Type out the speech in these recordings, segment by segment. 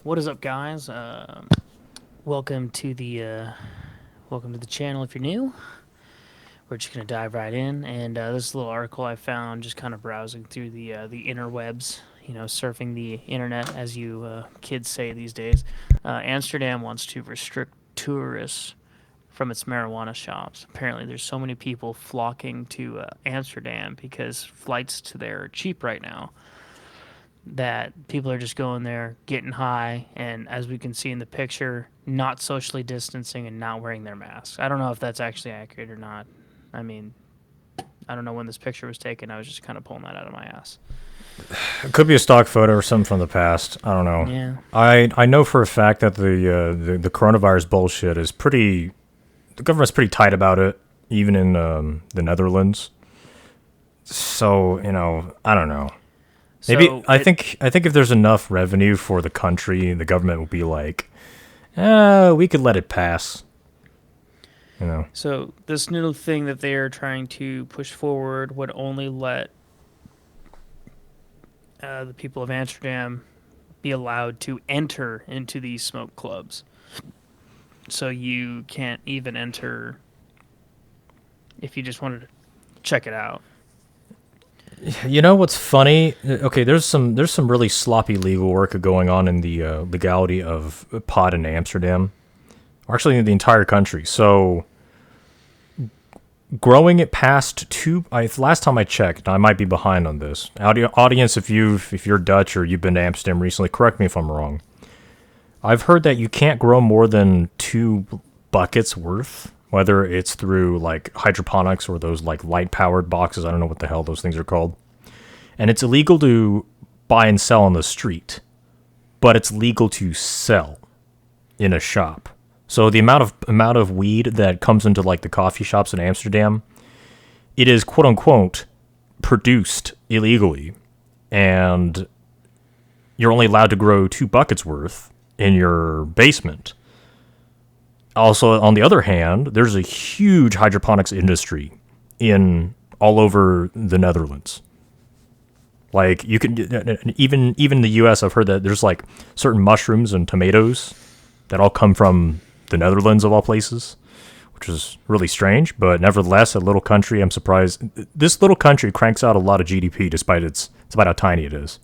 What is up, guys? Welcome to the channel. If you're new, we're just gonna dive right in. And this little article I found just kind of browsing through the interwebs, surfing the internet, as you kids say these days. Amsterdam wants to restrict tourists from its marijuana shops. Apparently, there's so many people flocking to Amsterdam because flights to there are cheap right now, that people are just going there, getting high, and as we can see in the picture, not socially distancing and not wearing their masks. I don't know if that's actually accurate or not. I mean, I don't know when this picture was taken. I was just kind of pulling that out of my ass. It could be a stock photo or something from the past. I don't know. Yeah. I know for a fact that the coronavirus bullshit is pretty. The government's pretty tight about it, even in the Netherlands. So I don't know. Maybe So I think if there's enough revenue for the country, the government will be like, we could let it pass. so this new thing that they are trying to push forward would only let the people of Amsterdam be allowed to enter into these smoke clubs. So you can't even enter if you just wanted to check it out. You know what's funny? Okay, there's some really sloppy legal work going on in the legality of pot in Amsterdam, or actually in the entire country. So growing it past two. Last time I checked, I might be behind on this. Audience, if you're Dutch or you've been to Amsterdam recently, correct me if I'm wrong. I've heard that you can't grow more than 2 buckets worth, whether it's through like hydroponics or those like light powered boxes. I don't know what the hell those things are called. And it's illegal to buy and sell on the street, but it's legal to sell in a shop. So the amount of weed that comes into like the coffee shops in Amsterdam, it is quote unquote produced illegally, and you're only allowed to grow 2 buckets worth in your basement. Also, on the other hand, there's a huge hydroponics industry in all over the Netherlands. Like you can even in the U.S., I've heard that there's like certain mushrooms and tomatoes that all come from the Netherlands of all places, which is really strange. But nevertheless, a little country, I'm surprised. This little country cranks out a lot of GDP despite despite how tiny it is.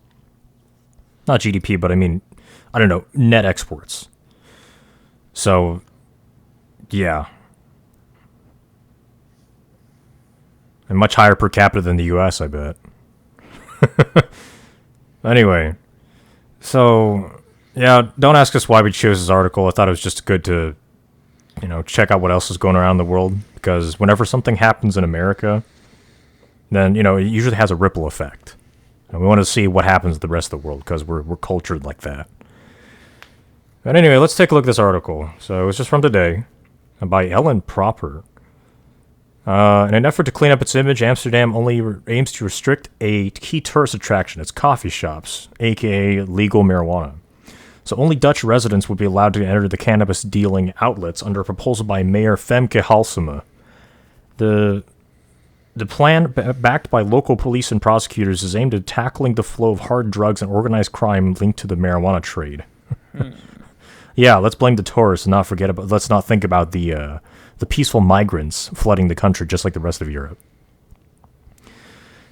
Not GDP, but I mean, I don't know, net exports. So yeah, and much higher per capita than the U.S., I bet. Anyway, so yeah, don't ask us why we chose this article. I thought it was just good to, check out what else is going around the world, because whenever something happens in America, then it usually has a ripple effect, and we want to see what happens to the rest of the world because we're cultured like that. But anyway, let's take a look at this article. So it's just from today, by Ellen Proper. In an effort to clean up its image, Amsterdam only aims to restrict a key tourist attraction, its coffee shops, aka legal marijuana. So only Dutch residents would be allowed to enter the cannabis dealing outlets under a proposal by Mayor Femke Halsema. The plan, backed by local police and prosecutors, is aimed at tackling the flow of hard drugs and organized crime linked to the marijuana trade. Yeah, let's blame the tourists and let's not think about the peaceful migrants flooding the country just like the rest of Europe.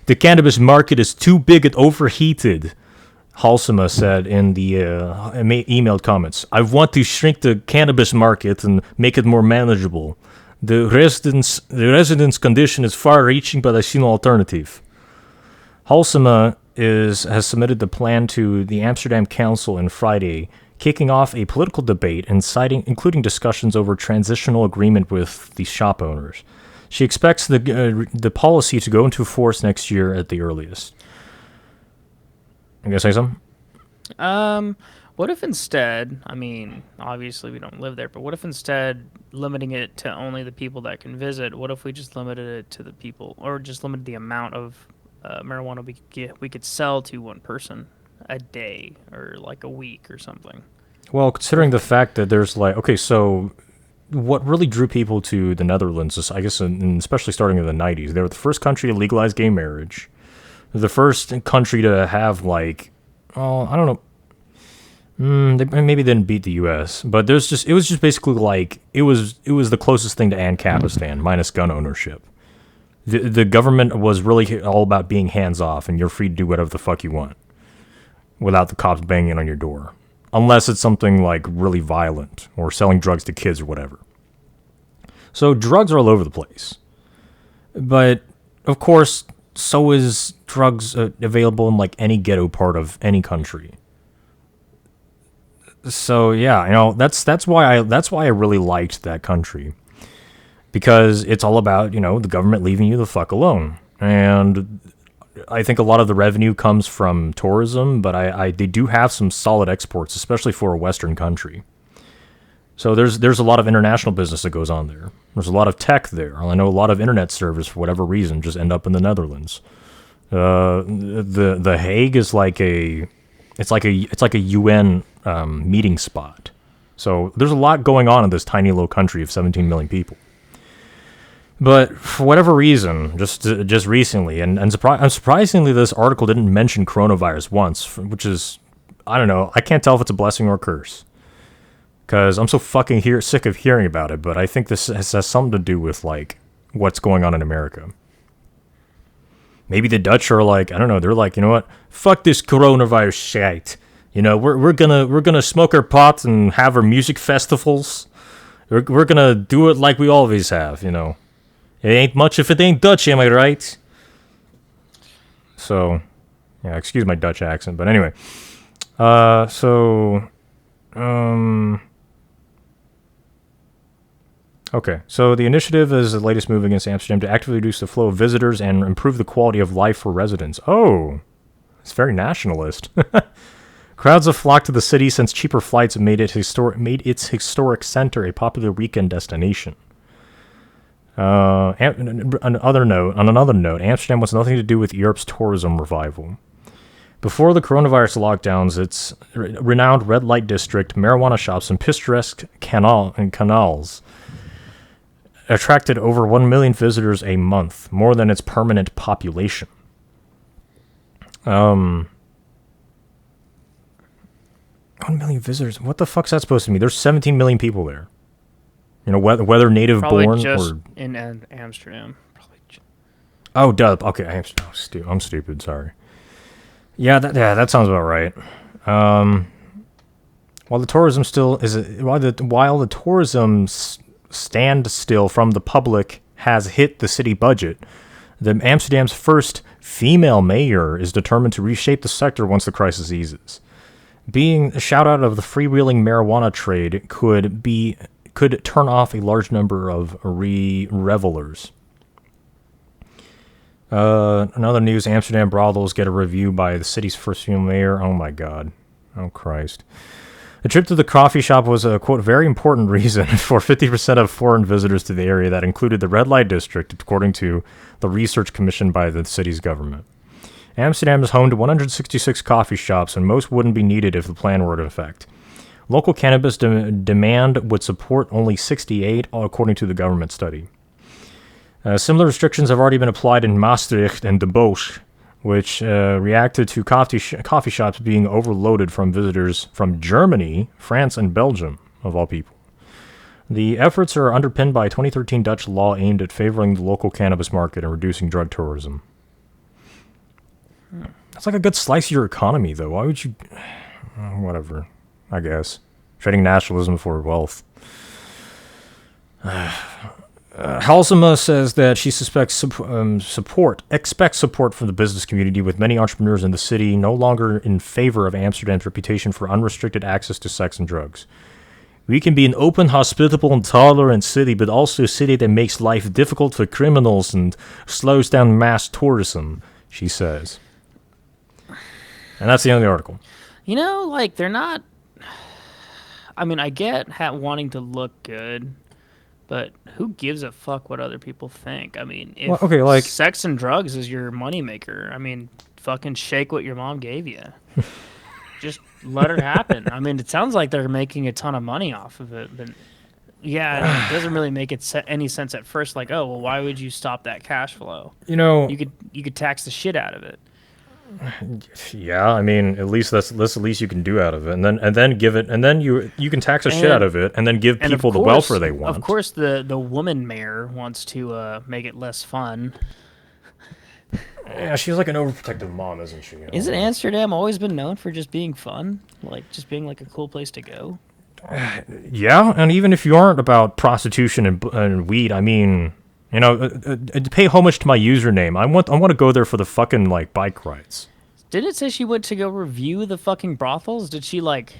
The cannabis market is too big and overheated, Halsema said in the emailed comments. I want to shrink the cannabis market and make it more manageable. The residents' condition is far-reaching, but I see no alternative. Halsema has submitted the plan to the Amsterdam Council on Friday, kicking off a political debate including discussions over transitional agreement with the shop owners. She expects the policy to go into force next year at the earliest. You gonna say something? What if instead, I mean, obviously we don't live there, but what if instead limiting it to only the people that can visit, what if we just limited it to the people, or just limited the amount of marijuana we could sell to one person a day or like a week or something? Well, considering the fact that there's so what really drew people to the Netherlands is, I guess, especially starting in the 90s, they were the first country to legalize gay marriage. They're the first country to have I don't know. They maybe didn't beat the U.S., but it was just basically like it was the closest thing to Ancapistan minus gun ownership. The government was really all about being hands off, and you're free to do whatever the fuck you want without the cops banging on your door, unless it's something like really violent or selling drugs to kids or whatever. So drugs are all over the place, but of course, so is drugs available in like any ghetto part of any country. So yeah, that's why I really liked that country, because it's all about the government leaving you the fuck alone. And I think a lot of the revenue comes from tourism, but they do have some solid exports, especially for a Western country. So there's a lot of international business that goes on there. There's a lot of tech there. I know a lot of internet servers, for whatever reason, just end up in the Netherlands. The Hague is like a UN meeting spot. So there's a lot going on in this tiny little country of 17 million people. But for whatever reason, just recently, and surprisingly, this article didn't mention coronavirus once, which is, I don't know, I can't tell if it's a blessing or a curse, because I'm so fucking sick of hearing about it. But I think this has something to do with like what's going on in America. Maybe the Dutch are like, I don't know, they're like, you know what, fuck this coronavirus shit. We're gonna smoke our pot and have our music festivals. We're gonna do it like we always have. It ain't much if it ain't Dutch, am I right? So, yeah, excuse my Dutch accent, but anyway. Okay, so the initiative is the latest move against Amsterdam to actively reduce the flow of visitors and improve the quality of life for residents. Oh, it's very nationalist. Crowds have flocked to the city since cheaper flights have made its historic center a popular weekend destination. On another note, Amsterdam wants nothing to do with Europe's tourism revival. Before the coronavirus lockdowns, its renowned red light district, marijuana shops, and picturesque canals attracted over 1 million visitors a month, more than its permanent population. 1 million visitors? What the fuck's that supposed to mean? There's 17 million people there. Whether native Probably born just or in Amsterdam. oh, duh. Okay, I'm stupid. Sorry. Yeah, that sounds about right. While the tourism standstill from the public has hit the city budget, the Amsterdam's first female mayor is determined to reshape the sector once the crisis eases. Being a shout out of the freewheeling marijuana trade could turn off a large number of revelers. Another news: Amsterdam brothels get a review by the city's first female mayor. Oh my god. Oh Christ. The trip to the coffee shop was a, quote, very important reason for 50% of foreign visitors to the area. That included the red light district, according to the research commissioned by the city's government. Amsterdam is home to 166 coffee shops, and most wouldn't be needed if the plan were in effect. Local cannabis demand would support only 68, according to the government study. Similar restrictions have already been applied in Maastricht and Den Bosch, which reacted to coffee shops being overloaded from visitors from Germany, France, and Belgium, of all people. The efforts are underpinned by a 2013 Dutch law aimed at favoring the local cannabis market and reducing drug tourism. That's like a good slice of your economy, though. Why would you... whatever, I guess. Trading nationalism for wealth. Halsema says that she expects support from the business community, with many entrepreneurs in the city no longer in favor of Amsterdam's reputation for unrestricted access to sex and drugs. We can be an open, hospitable, and tolerant city, but also a city that makes life difficult for criminals and slows down mass tourism, she says. And that's the end of the article. They're not... I mean, I get wanting to look good, but who gives a fuck what other people think? I mean, if sex and drugs is your moneymaker, I mean, fucking shake what your mom gave you. Just let it happen. I mean, it sounds like they're making a ton of money off of it, but yeah, it doesn't really make any sense at first. Like, oh, well, why would you stop that cash flow? You could tax the shit out of it. Yeah, I mean, at least that's the least you can do out of it, and then give it, and then you can tax the shit out And of it, and then give and people the welfare they of want. course, the woman mayor wants to make it less fun. Yeah, she's like an overprotective mom, isn't she? I don't Isn't know. Amsterdam always been known for just being fun, like just being like a cool place to go? Yeah, and even if you aren't about prostitution and weed, I mean, to pay homage to my username, I want to go there for the fucking like bike rides. Didn't it say she went to go review the fucking brothels? Did she like?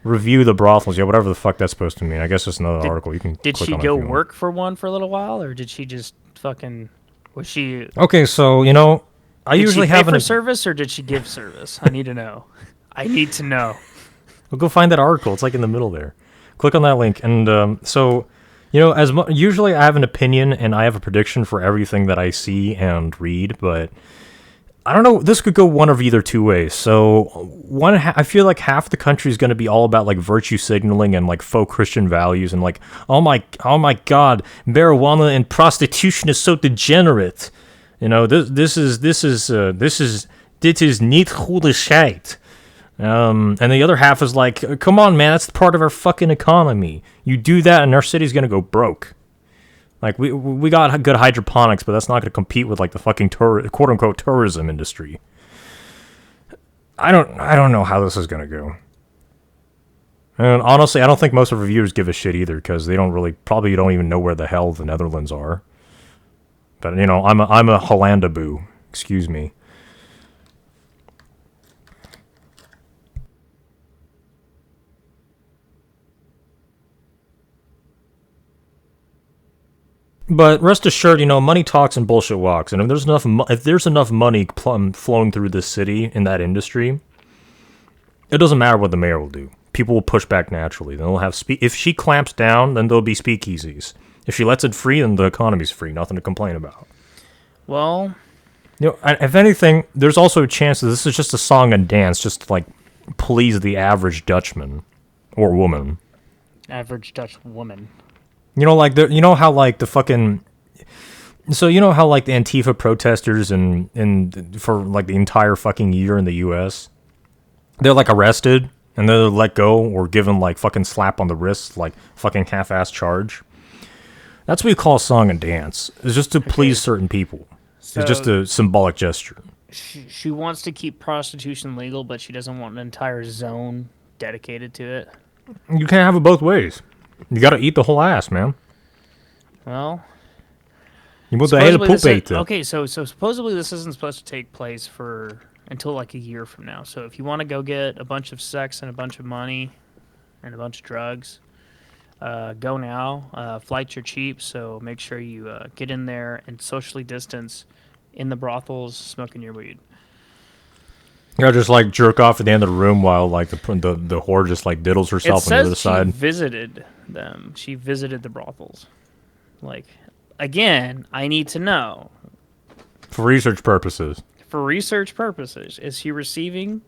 Review the brothels, yeah, whatever the fuck that's supposed to mean. I guess it's another Did article. You can did click she on it if go you want. work for one for a little while, or did she just fucking? Was she? Okay, so I Did she usually pay have for service or did she give service? I need to know. I need to know. Well, go find that article. It's like in the middle there. Click on that link, and usually I have an opinion and I have a prediction for everything that I see and read, but I don't know. This could go one of either two ways. So I feel like half the country is going to be all about like virtue signaling and like faux Christian values and like oh my God, marijuana and prostitution is so degenerate. This is niet goede scheid. And the other half is like, come on, man, that's part of our fucking economy. You do that, and our city's gonna go broke. Like we got good hydroponics, but that's not gonna compete with like the fucking quote unquote tourism industry. I don't know how this is gonna go. And honestly, I don't think most of reviewers give a shit either because they probably don't even know where the hell the Netherlands are. But I'm a Hollandaboo. Excuse me. But rest assured, money talks and bullshit walks. And if there's enough money flowing through this city in that industry, it doesn't matter what the mayor will do. People will push back naturally. They'll have if she clamps down, then there'll be speakeasies. If she lets it free, then the economy's free. Nothing to complain about. Well, If anything, there's also a chance that this is just a song and dance, just to like please the average Dutchman or woman. average Dutch woman. How like the fucking how like the Antifa protesters and for like the entire fucking year in the U.S. they're like arrested and they're let go or given like fucking slap on the wrist like fucking half-ass charge. That's what we call song and dance. It's just to please certain people. So It's just a symbolic gesture. she wants to keep prostitution legal, but she doesn't want an entire zone dedicated to it. You can't have it both ways. You gotta eat the whole ass, man. Well, You put the hele poep eten. okay, so supposedly this isn't supposed to take place for until like a year from now. So if you want to go get a bunch of sex and a bunch of money and a bunch of drugs, go now. Flights are cheap, so make sure you get in there and socially distance in the brothels, smoking your weed. Just like jerk off at the end of the room while like the whore just like diddles It herself on the other says she side. visited them. She visited the brothels. Like, again, I need to know For research purposes. for research purposes. Is she receiving?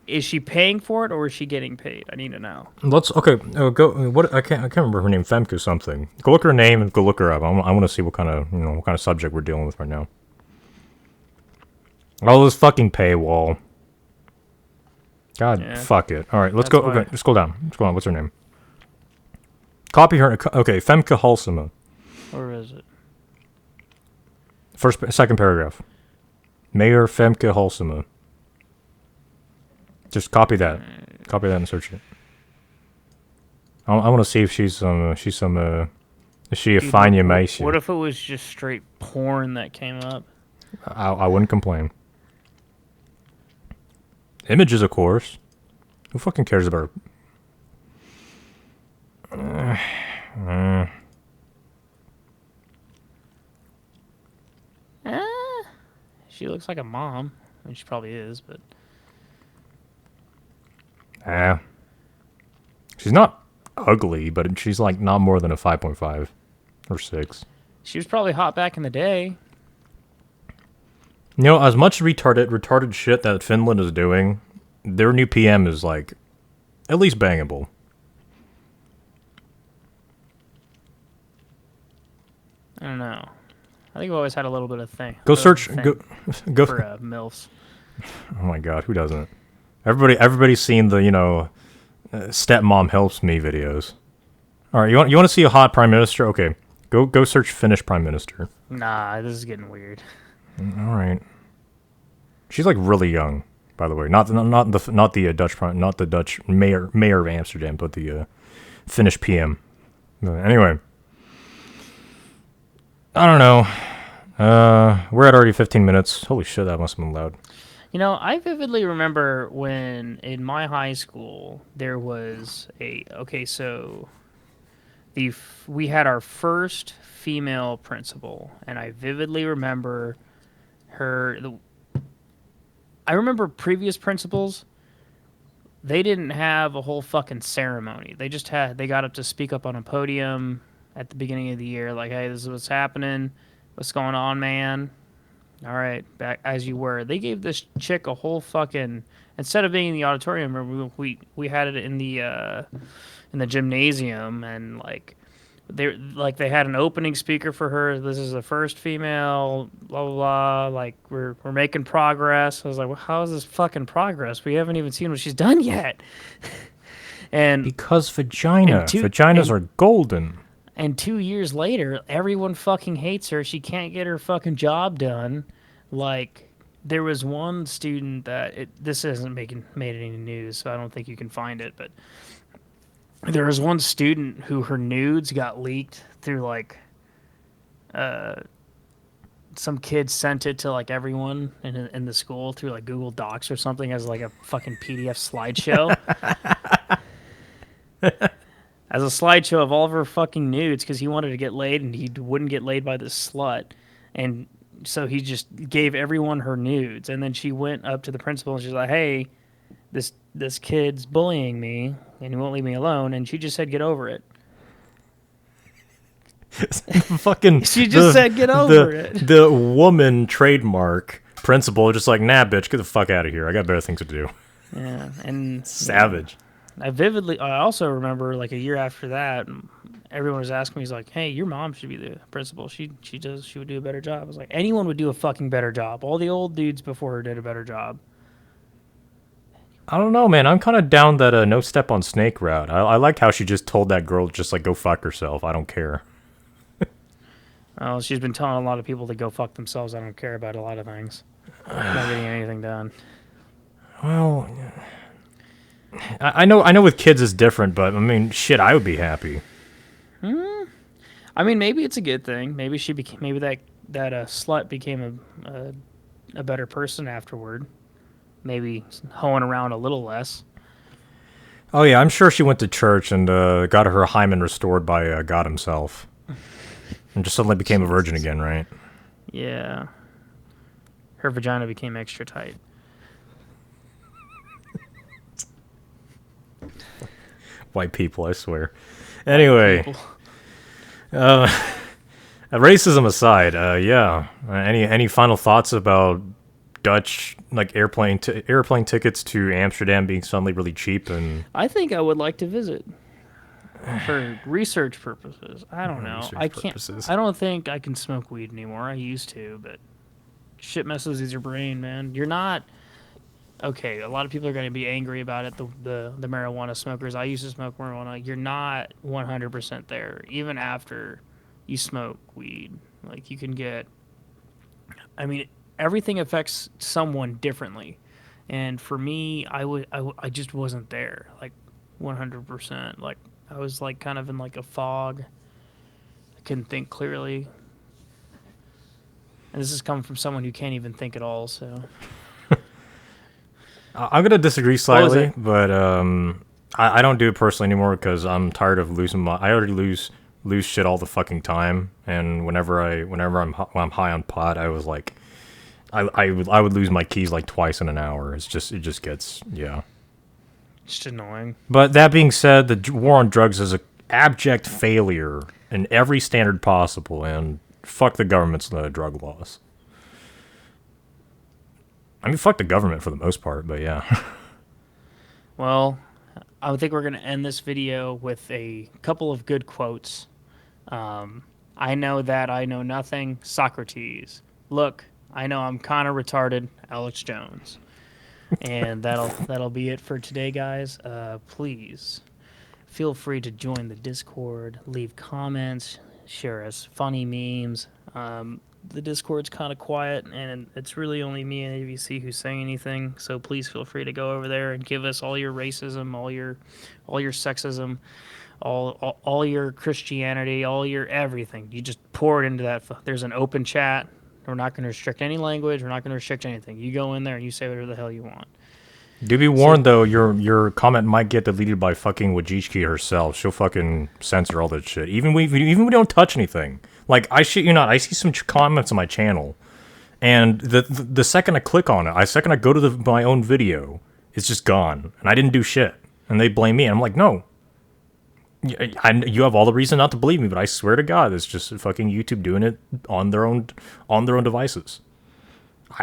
Is she paying for it or is she getting paid? I need to know. Let's go. What I can't remember her name. Femke something. Go look her name and go look her up. I want to see what kind of subject we're dealing with right now. Oh, this fucking paywall. God, Yeah. fuck it. All right, let's That's go. why. Okay, let's go down. Let's go on. What's her name? Copy her. Okay, Femke Halsema. Or is it? Second paragraph. Mayor Femke Halsema. Just copy that. Copy that and search it. I want to see if she's is she a fine meisje? What if it was just straight porn that came up? I wouldn't complain. Images, of course. Who fucking cares about She looks like a mom. I mean, she probably is, but She's not ugly, but she's like not more than a 5.5 or 6. she was probably hot back in the day. As much retarded shit that Finland is doing, their new PM is like at least bangable. I don't know. I think we always had a little bit of thing, Go of a search. thing Go. for milfs. Oh my god, who doesn't? Everybody's seen the stepmom helps me videos. All right, you want to see a hot prime minister? Okay, go search Finnish prime minister. Nah, this is getting weird. All right, she's like really young, by the way. Not the Dutch prime, not the Dutch mayor of Amsterdam, but the Finnish PM. Anyway, I don't know. We're at already 15 minutes. Holy shit, that must have been loud. You know, I vividly remember when in my high school there was so we had our first female principal, and I vividly remember her. I remember previous principals. They didn't have a whole fucking ceremony. They got up to speak up on a podium at the beginning of the year, like, "Hey, this is what's happening. What's going on, man? All right, back as you were." They gave this chick a whole fucking instead of being in the auditorium, we had it in the gymnasium, and they had an opening speaker for her. This is the first female, blah blah blah. Like we're making progress. I was like, well, how is this fucking progress? We haven't even seen what she's done yet. and Because and two vaginas and are golden. and 2 years later, everyone fucking hates her. She can't get her fucking job done. Like there was one student this hasn't made any news, so I don't think you can find it, but there was one student who her nudes got leaked through uh some kid sent it to like everyone in the school through like Google Docs or something as like a fucking PDF slideshow. As a slideshow of all of her fucking nudes because he wanted to get laid and he wouldn't get laid by this slut. And so he just gave everyone her nudes. And then she went up to the principal and she's like, "Hey, this kid's bullying me and he won't leave me alone." And she just said, "Get over it." Fucking. She just said, "Get over it." The woman trademark principal just like, nah, bitch, get the fuck out of here. I got better things to do. Yeah, and Savage. I also remember like a year after that, everyone was asking me, he's like, "Hey, your mom should be the principal. She would do a better job." I was like, anyone would do a fucking better job. All the old dudes before her did a better job. I don't know, man. I'm kind of down that no step on snake route. I like how she just told that girl just like go fuck herself. I don't care. Well, she's been telling a lot of people to go fuck themselves. I don't care about a lot of things. Not getting anything done. Well, I know with kids it's different, but I mean, shit, I would be happy. I mean, maybe it's a good thing. Maybe maybe that slut became a better person afterward. Maybe hoeing around a little less. Oh yeah, I'm sure she went to church and got her hymen restored by God himself, and just suddenly became a virgin again, right? Yeah. Her vagina became extra tight. White people, I swear. Anyway, racism aside, yeah. Any final thoughts about Dutch like airplane tickets to Amsterdam being suddenly really cheap? And I think I would like to visit for research purposes. I don't know. I can't. Purposes. I don't think I can smoke weed anymore. I used to, but shit messes with your brain, man. You're not okay. A lot of people are going to be angry about it. The marijuana smokers. I used to smoke marijuana. You're not 100% there, even after you smoke weed. Like you can get. I mean, everything affects someone differently, and for me, I just wasn't there. Like 100%. Like I was like kind of in like a fog. I couldn't think clearly. And this is coming from someone who can't even think at all, so. I'm gonna disagree slightly, but I don't do it personally anymore because I'm tired of losing my. I already lose shit all the fucking time, and whenever I'm when I'm high on pot, I was like, I would lose my keys like twice in an hour. It just gets yeah. Just annoying. But that being said, the war on drugs is an abject failure in every standard possible, and fuck the government's drug laws. I mean, fuck the government for the most part, but yeah. Well, I think we're going to end this video with a couple of good quotes. I know that I know nothing. Socrates. Look, I know I'm kind of retarded. Alex Jones. And that'll be it for today, guys. Please feel free to join the Discord, leave comments, share us funny memes. The Discord's kind of quiet, and it's really only me and ABC who's saying anything. So please feel free to go over there and give us all your racism, all your sexism, all your Christianity, all your everything. You just pour it into that. There's an open chat. We're not going to restrict any language. We're not going to restrict anything. You go in there and you say whatever the hell you want. Do be So warned though, your comment might get deleted by fucking Wajicki herself. She'll fucking censor all that shit. Even we don't touch anything. Like I shit you not, I see some comments on my channel, and the second I click on it, second I go to my own video, it's just gone, and I didn't do shit, and they blame me. And I'm like, no, you have all the reason not to believe me, but I swear to God, it's just fucking YouTube doing it on their own devices.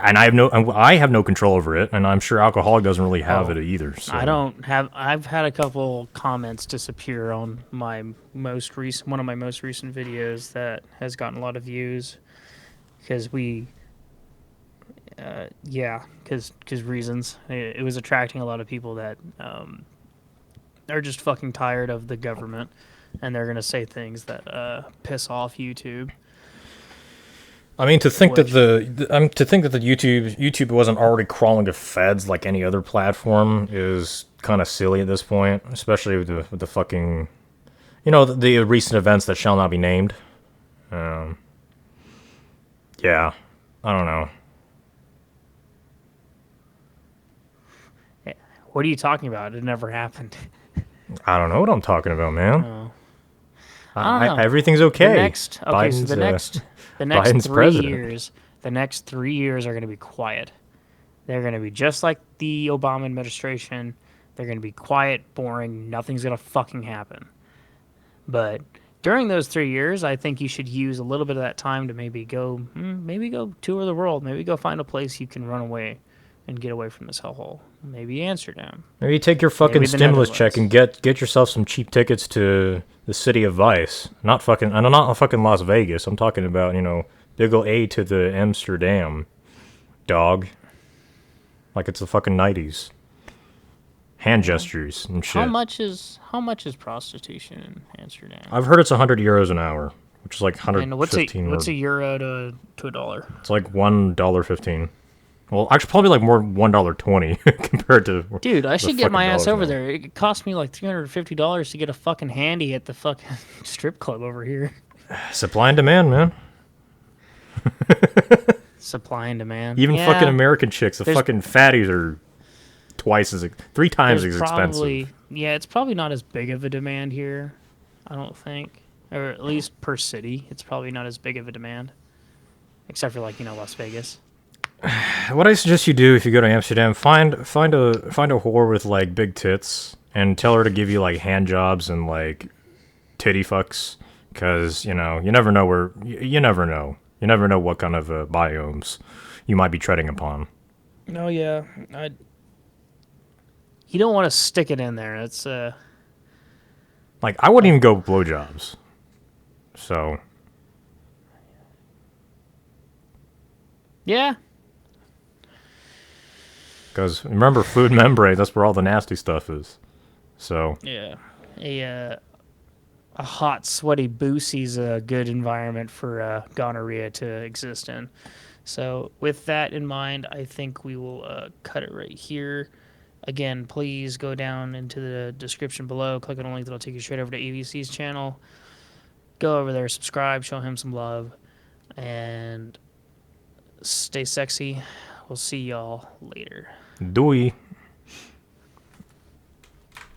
And I have no control over it, and I'm sure Alcoholic doesn't really have it either. So. I don't have. I've had a couple comments disappear on my one of my most recent videos that has gotten a lot of views because because reasons. It was attracting a lot of people that are just fucking tired of the government, and they're gonna say things that piss off YouTube. I mean, to think that the YouTube wasn't already crawling to feds like any other platform is kind of silly at this point, especially with the fucking, the recent events that shall not be named. Yeah, I don't know. What are you talking about? It never happened. I don't know what I'm talking about, man. Oh. I don't know. Everything's okay. So the next Biden's 3 years, the next 3 years are going to be quiet. They're going to be just like the Obama administration. They're going to be quiet, boring. Nothing's going to fucking happen. But during those 3 years, I think you should use a little bit of that time to maybe go tour the world. Maybe go find a place you can run away and get away from this hellhole. Maybe Amsterdam. Maybe take your fucking stimulus check and get yourself some cheap tickets to the city of Vice. Not fucking Las Vegas. I'm talking about, big ol' A to the Amsterdam, dog. Like it's the fucking 90s. Hand gestures and shit. How much is prostitution in Amsterdam? I've heard it's 100 euros an hour, which is like 115. What's a euro to a dollar? It's like $1.15. Well, actually, probably like more $1.20 compared to. Dude, I should get my ass over there. It cost me like $350 to get a fucking handy at the fucking strip club over here. Supply and demand, man. Supply and demand. Even fucking American chicks, the fucking fatties are three times as expensive. Yeah, it's probably not as big of a demand here, I don't think, or at least per city, it's probably not as big of a demand, except for like Las Vegas. What I suggest you do if you go to Amsterdam, find a whore with like big tits and tell her to give you like hand jobs and like titty fucks, because you never know you never know what kind of biomes you might be treading upon. Oh yeah, you don't want to stick it in there. It's like I wouldn't even go blowjobs. So yeah. Because remember, fluid membrane, that's where all the nasty stuff is. So yeah, a hot, sweaty boosie's a good environment for gonorrhea to exist in. So with that in mind, I think we will cut it right here. Again, please go down into the description below, click on a link that'll take you straight over to AVC's channel. Go over there, subscribe, show him some love, and stay sexy. We'll see y'all later. Doei.